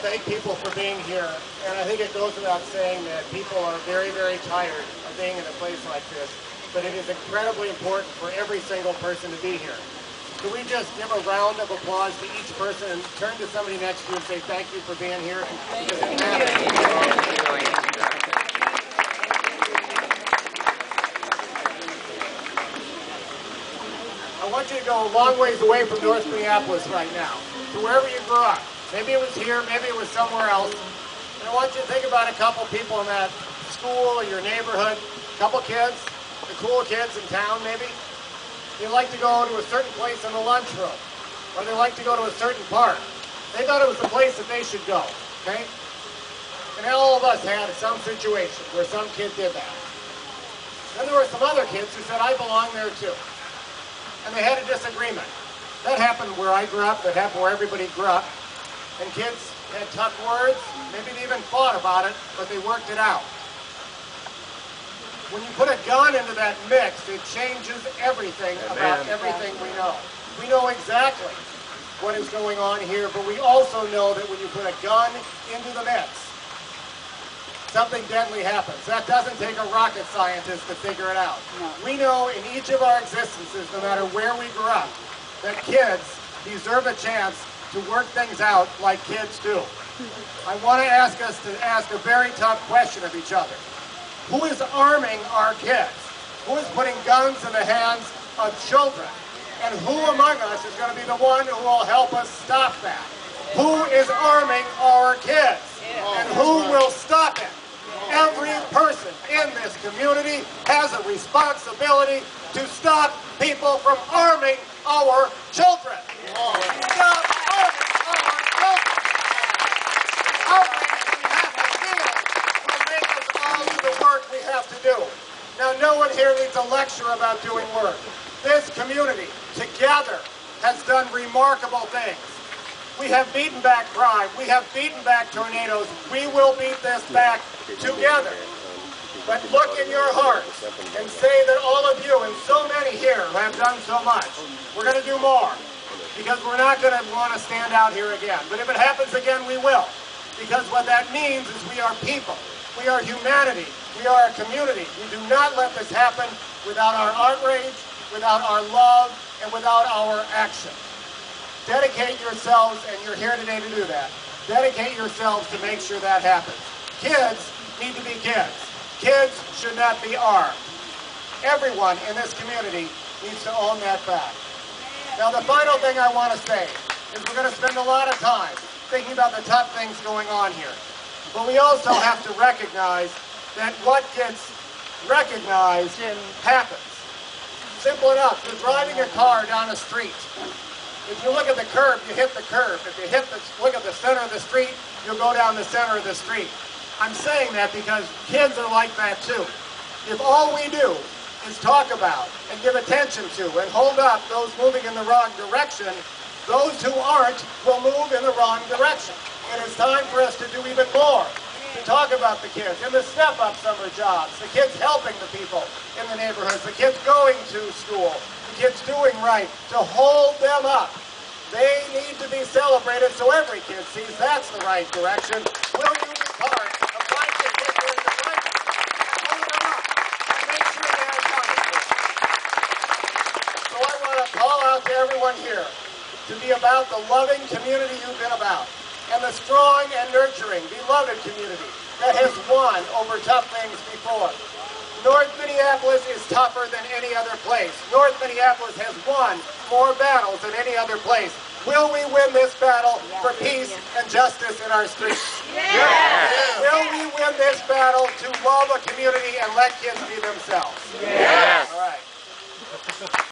thank people for being here, and I think it goes without saying that people are very, very tired of being in a place like this, but it is incredibly important for every single person to be here. Can we just give a round of applause to each person and turn to somebody next to you and say thank you for being here? I want you to go a long ways away from North Minneapolis right now, to wherever you grew up. Maybe it was here, maybe it was somewhere else. And I want you to think about a couple people in that school or your neighborhood, a couple kids, the cool kids in town maybe. They like to go to a certain place in the lunchroom, or they like to go to a certain park. They thought it was the place that they should go, okay? And all of us had some situation where some kid did that. Then there were some other kids who said, I belong there too. And they had a disagreement. That happened where I grew up, that happened where everybody grew up. And kids had tough words, maybe they even fought about it, but they worked it out. When you put a gun into that mix, it changes everything about everything we know. We know exactly what is going on here, but we also know that when you put a gun into the mix, something deadly happens. That doesn't take a rocket scientist to figure it out. No. We know in each of our existences, no matter where we grew up, that kids deserve a chance to work things out like kids do. I want to ask us to ask a very tough question of each other. Who is arming our kids? Who is putting guns in the hands of children? And who among us is going to be the one who will help us stop that? Who is arming our kids? And who will stop it? Every person in this community has a responsibility to stop people from arming our children. Stop arming our children. Arming we have to feel will make us all do the work we have to do. Now, no one here needs a lecture about doing work. This community, together, has done remarkable things. We have beaten back crime. We have beaten back tornadoes. We will beat this back together. But look in your hearts and say that all of you and so many here have done so much. We're going to do more because we're not going to want to stand out here again. But if it happens again, we will. Because what that means is we are people. We are humanity. We are a community. We do not let this happen without our outrage, without our love, and without our action. Dedicate yourselves, and you're here today to do that. Dedicate yourselves to make sure that happens. Kids need to be kids. Kids should not be armed. Everyone in this community needs to own that fact. Now, the final thing I want to say is we're going to spend a lot of time thinking about the tough things going on here. But we also have to recognize that what gets recognized happens. Simple enough. You're driving a car down a street. If you look at the curb, you hit the curb. If you look at the center of the street, you'll go down the center of the street. I'm saying that because kids are like that too. If all we do is talk about and give attention to and hold up those moving in the wrong direction, those who aren't will move in the wrong direction. And it's time for us to do even more. To talk about the kids in the step-up summer jobs, the kids helping the people in the neighborhoods, the kids going to school, the kids doing right, to hold them up. They need to be celebrated so every kid sees that's the right direction. Will you be part of finding the kids doing the right and hold them up and make sure they have fun? So I want to call out to everyone here to be about the loving community you've been about, and the strong and nurturing, beloved community that has won over tough things before. North Minneapolis is tougher than any other place. North Minneapolis has won more battles than any other place. Will we win this battle for peace and justice in our streets? Yes. Will we win this battle to love a community and let kids be themselves? Yes. All right.